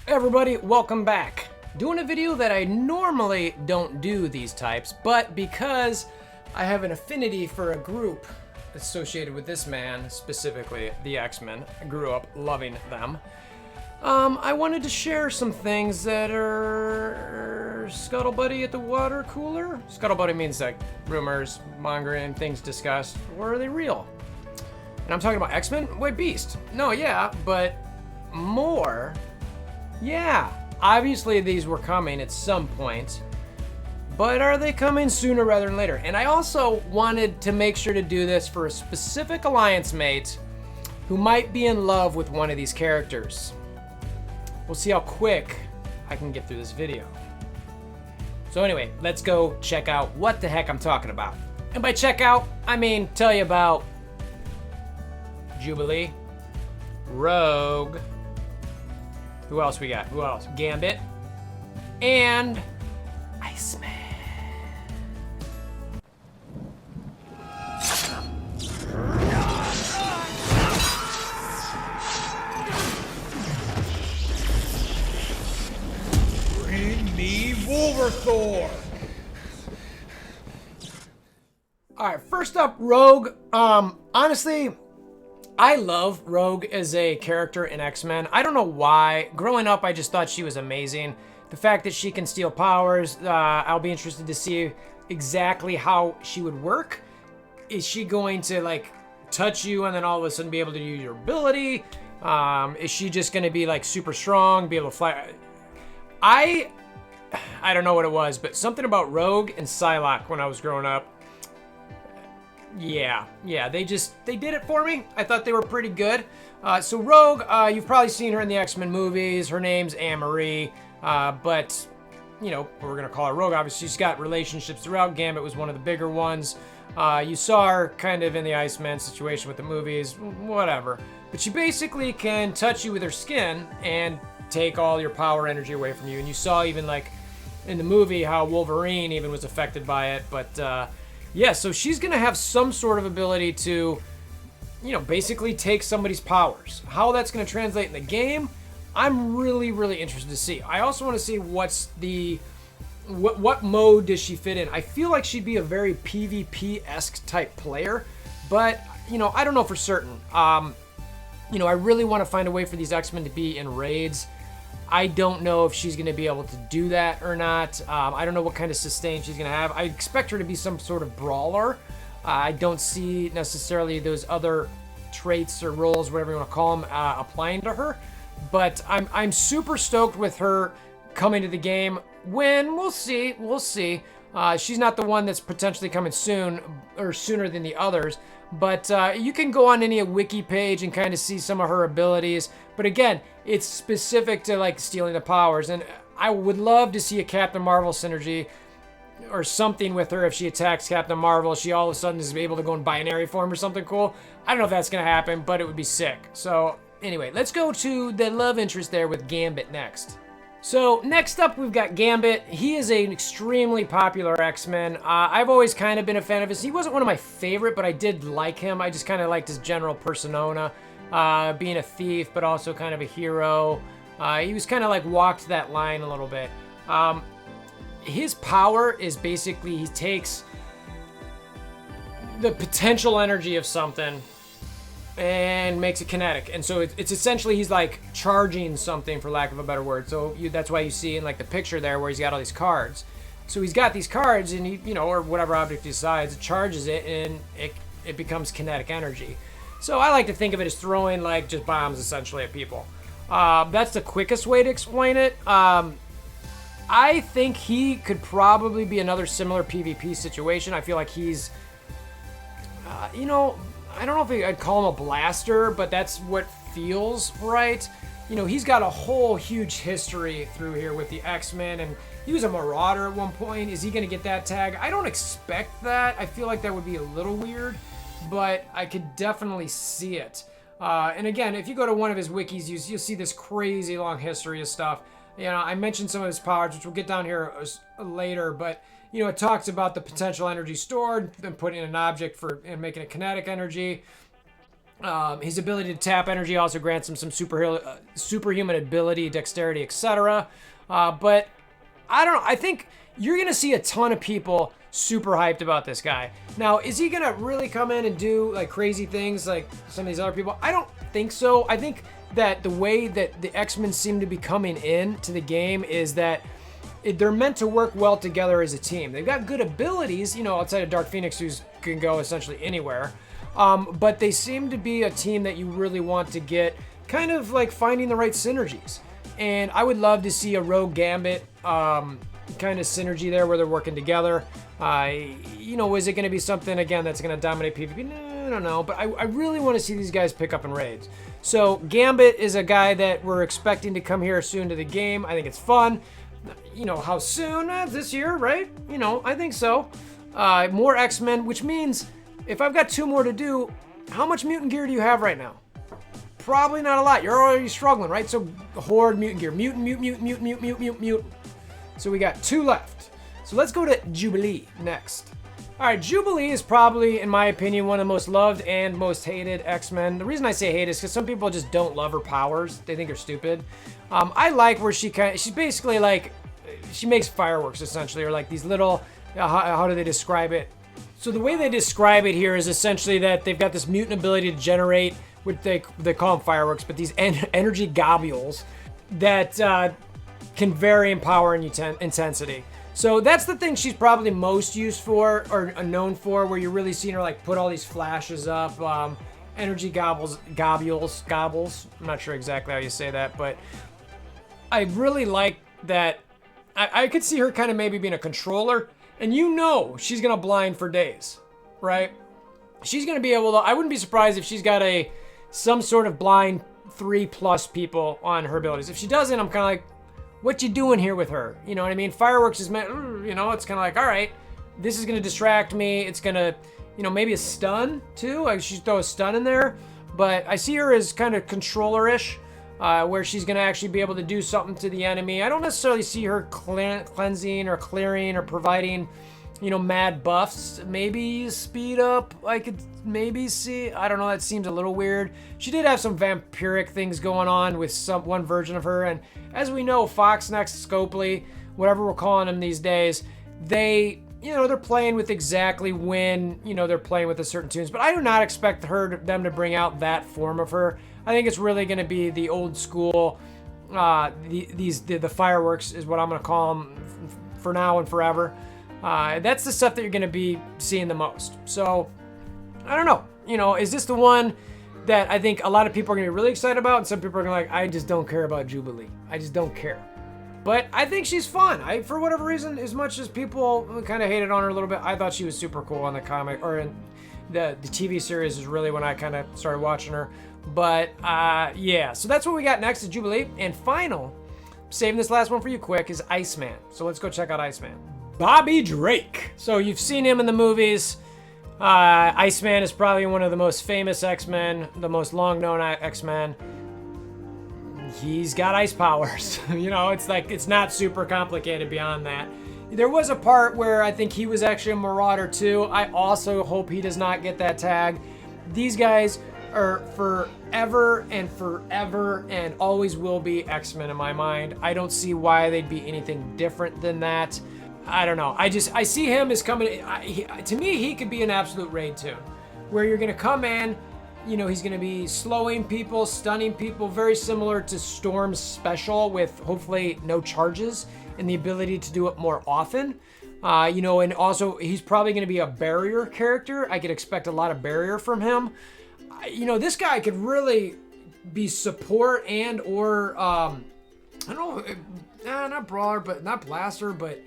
Everybody, welcome back. Doing a video that I normally don't do these types, but because I have an affinity for a group associated with this man, specifically the Xmen, I grew up loving them. I wanted to share some things that are scuttlebutty at the water cooler. Scuttlebutty means like rumors, mongering, things discussed. Or are they real? And I'm talking about Xmen? Wait, Beast. No, yeah, but more. Yeah, obviously these were coming at some point, but are they coming sooner rather than later? And I also wanted to make sure to do this for a specific alliance mate who might be in love with one of these characters. We'll see how quick I can get through this video. So anyway, let's go check out what the heck I'm talking about. And by check out, I mean tell you about Jubilee, Rogue, who else we got? Who else? Gambit, and Iceman. Bring me WolverThor! Alright, first up, Rogue. Honestly, I love Rogue as a character in X-Men. I don't know why. Growing up, I just thought she was amazing. The fact that she can steal powers, I'll be interested to see exactly how she would work. Is she going to, like, touch you and then all of a sudden be able to use your ability? Is she just going to be, like, super strong, be able to fly? I don't know what it was, but something about Rogue and Psylocke when I was growing up. Yeah, they did it for me. I thought they were pretty good. So Rogue, you've probably seen her in the X-Men movies. Her name's Anne-Marie, but, you know, we're gonna call her Rogue. Obviously, she's got relationships throughout. Gambit was one of the bigger ones. You saw her kind of in the Iceman situation with the movies, whatever. But she basically can touch you with her skin and take all your power energy away from you. And you saw even, like, in the movie how Wolverine even was affected by it, but, yeah, so she's going to have some sort of ability to, you know, basically take somebody's powers. How that's going to translate in the game, I'm really, really interested to see. I also want to see what's the, what mode does she fit in. I feel like she'd be a very PvP-esque type player, but, you know, I don't know for certain. You know, I really want to find a way for these X-Men to be in raids. I don't know if she's going to be able to do that or not. I don't know what kind of sustain she's going to have. I expect her to be some sort of brawler. I don't see necessarily those other traits or roles, whatever you want to call them, applying to her. But I'm super stoked with her coming to the game. When? We'll see. We'll see. She's not the one that's potentially coming soon or sooner than the others. But you can go on any wiki page and kind of see some of her abilities. But again, it's specific to like stealing the powers. And I would love to see a Captain Marvel synergy or something with her. If she attacks Captain Marvel, she all of a sudden is able to go in binary form or something cool. I don't know if that's going to happen, but it would be sick. So anyway, let's go to the love interest there with Gambit next. So next up, we've got Gambit. He is an extremely popular X-Men. I've always kind of been a fan of his. He wasn't one of my favorite, but I did like him. I just kind of liked his general persona, being a thief, but also kind of a hero. He was kind of like walked that line a little bit. His power is basically he takes the potential energy of something and makes it kinetic, and so it's essentially he's like charging something, for lack of a better word. So that's why you see in like the picture there where he's got all these cards. So he's got these cards, and he, you know, or whatever object he decides, it charges it, and it becomes kinetic energy. So I like to think of it as throwing like just bombs essentially at people. That's the quickest way to explain it. I think he could probably be another similar PvP situation. I feel like he's, you know, I don't know if I'd call him a blaster, but that's what feels right. You know, he's got a whole huge history through here with the X-Men, and he was a Marauder at one point. Is he going to get that tag? I don't expect that. I feel like that would be a little weird, but I could definitely see it. And again, if you go to one of his wikis, you'll see this crazy long history of stuff. You know, I mentioned some of his powers, which we'll get down here later, but you know, it talks about the potential energy stored and putting in an object and making it kinetic energy. His ability to tap energy also grants him some superhuman ability, dexterity, etc. But I don't know. I think you're going to see a ton of people super hyped about this guy. Now, is he going to really come in and do like crazy things like some of these other people? I don't think so. I think that the way that the X-Men seem to be coming in to the game is that they're meant to work well together as a team. They've got good abilities, outside of Dark Phoenix, who can go essentially anywhere. But they seem to be a team that you really want to get kind of like finding the right synergies. And I would love to see a Rogue Gambit kind of synergy there where they're working together. Is it going to be something, again, that's going to dominate PvP? No, I don't know. But I really want to see these guys pick up in raids. So Gambit is a guy that we're expecting to come here soon to the game. I think it's fun. How soon? This year, right? I think so. More X-Men, which means if I've got 2 more to do, how much mutant gear do you have right now? Probably not a lot. You're already struggling, right? So Horde, mutant gear. Mutant. So we got 2 left. So let's go to Jubilee next. All right, Jubilee is probably, in my opinion, one of the most loved and most hated X-Men. The reason I say hate is because some people just don't love her powers. They think they're stupid. I like where she's basically like, she makes fireworks essentially, or like these little, how do they describe it? So the way they describe it here is essentially that they've got this mutant ability to generate what they call them fireworks, but these energy globules that can vary in power and intensity. So that's the thing she's probably most used for or known for, where you're really seeing her like put all these flashes up, energy globules. I'm not sure exactly how you say that, but I really like that. I could see her kind of maybe being a controller, and she's gonna blind for days, right? She's gonna be able to. I wouldn't be surprised if she's got some sort of blind 3+ people on her abilities. If she doesn't, I'm kind of like, what you doing here with her? You know what I mean? Fireworks is meant, it's kind of like, all right, this is gonna distract me. It's gonna, maybe a stun too. Like she throw a stun in there, but I see her as kind of controller-ish. Where she's going to actually be able to do something to the enemy. I don't necessarily see her cleansing or clearing or providing, mad buffs. Maybe speed up, I could maybe see. I don't know, that seems a little weird. She did have some vampiric things going on with one version of her. And as we know, Fox Next, Scopely, whatever we're calling them these days, they're playing with exactly when, they're playing with a certain tunes. But I do not expect them to bring out that form of her. I think it's really going to be the old school, the fireworks is what I'm going to call them for now and forever. That's the stuff that you're going to be seeing the most. So, I don't know. Is this the one that I think a lot of people are going to be really excited about? And some people are going to be like, I just don't care about Jubilee. I just don't care. But I think she's fun. For whatever reason, as much as people kind of hated on her a little bit, I thought she was super cool on the comic, or in the TV series is really when I kind of started watching her. But yeah, so that's what we got next is Jubilee. And final, saving this last one for you quick, is Iceman. So let's go check out Iceman. Bobby Drake. So you've seen him in the movies. Iceman is probably one of the most famous X-Men, the most long-known X-Men. He's got ice powers. It's not super complicated beyond that. There was a part where I think he was actually a Marauder too. I also hope he does not get that tag. These guys are forever and always will be X-Men in my mind. I don't see why they'd be anything different than that. I don't know. I see him as coming. To me, he could be an absolute raid tune, where you're gonna come in. He's gonna be slowing people, stunning people, very similar to Storm's special, with hopefully no charges and the ability to do it more often. And also he's probably gonna be a barrier character. I could expect a lot of barrier from him. This guy could really be support and or I don't know, not brawler, but not blaster, but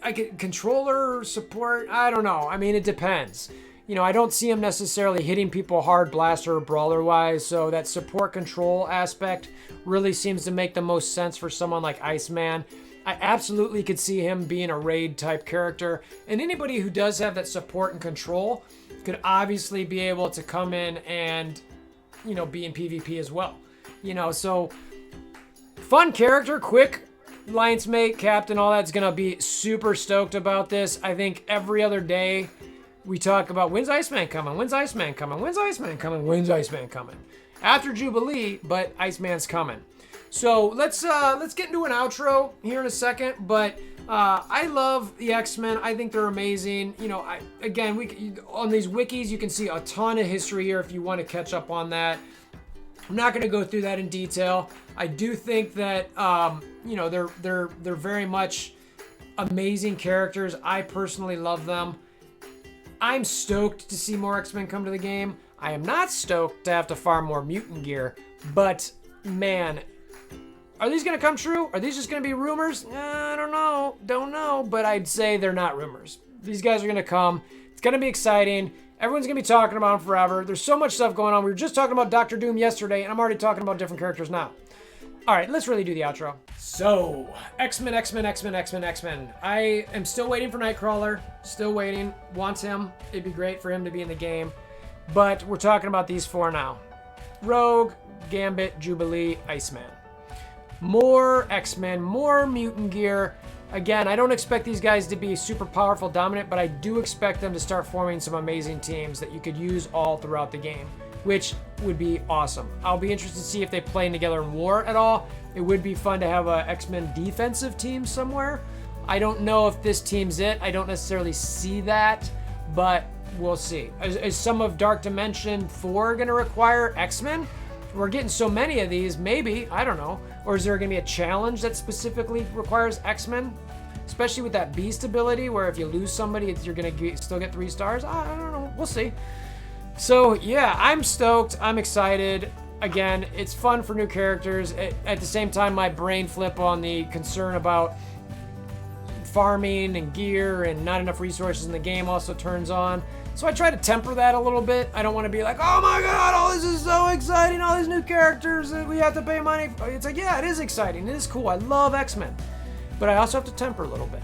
I could controller support. I don't know. I mean, it depends. I don't see him necessarily hitting people hard blaster or brawler wise. So that support control aspect really seems to make the most sense for someone like Iceman. I absolutely could see him being a raid type character, and anybody who does have that support and control could obviously be able to come in and, be in PvP as well. So fun character, quick alliance mate, captain, all that's gonna be super stoked about this. I think every other day we talk about when's Iceman coming? When's Iceman coming? When's Iceman coming? When's Iceman coming? After Jubilee, but Iceman's coming. So let's get into an outro here in a second. But I love the X-Men. I think they're amazing. You know, on these wikis you can see a ton of history here if you want to catch up on that. I'm not going to go through that in detail. I do think that you know, they're very much amazing characters. I personally love them. I'm stoked to see more X-Men come to the game. I am not stoked to have to farm more mutant gear, but man, are these going to come true? Are these just going to be rumors? I don't know, but I'd say they're not rumors. These guys are going to come. It's going to be exciting. Everyone's going to be talking about them forever. There's so much stuff going on. We were just talking about Doctor Doom yesterday, and I'm already talking about different characters now. All right, let's really do the outro. So, X-Men. I am still waiting for Nightcrawler. Still waiting. Wants him. It'd be great for him to be in the game. But we're talking about these four now. Rogue, Gambit, Jubilee, Iceman. More X-Men, more mutant gear. Again, I don't expect these guys to be super powerful, dominant, but I do expect them to start forming some amazing teams that you could use all throughout the game, which would be awesome. I'll be interested to see if they play together in war at all. It would be fun to have a X-Men defensive team somewhere. I don't know if this team's it. I don't necessarily see that, but we'll see. Is some of Dark Dimension 4 going to require X-Men? We're getting so many of these, maybe, I don't know. Or is there going to be a challenge that specifically requires X-Men? Especially with that Beast ability, where if you lose somebody, you're going to still get 3 stars? I don't know. We'll see. So, yeah, I'm stoked. I'm excited. Again, it's fun for new characters. At the same time, my brain flip on the concern about farming and gear and not enough resources in the game also turns on. So I try to temper that a little bit. I don't want to be like, oh my god, all this is so exciting, all these new characters that we have to pay money for. It's like, yeah, it is exciting. It is cool. I love X-Men. But I also have to temper a little bit,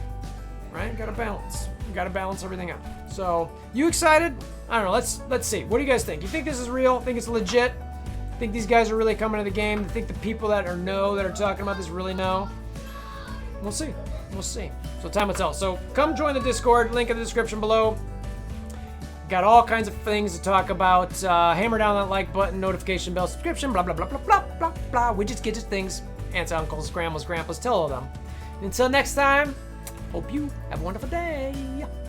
right? Got to balance. Got to balance everything out. So, you excited? I don't know. Let's see. What do you guys think? You think this is real? Think it's legit? Think these guys are really coming to the game? Think the people that are talking about this really know? We'll see. We'll see. So time will tell. So come join the Discord. Link in the description below. Got all kinds of things to talk about. Hammer down that like button, notification bell, subscription, blah, blah, blah, blah, blah, blah, blah. Widgets, gadgets, things. Aunts, uncles, grandmas, grandpas. Tell all of them. Until next time, hope you have a wonderful day.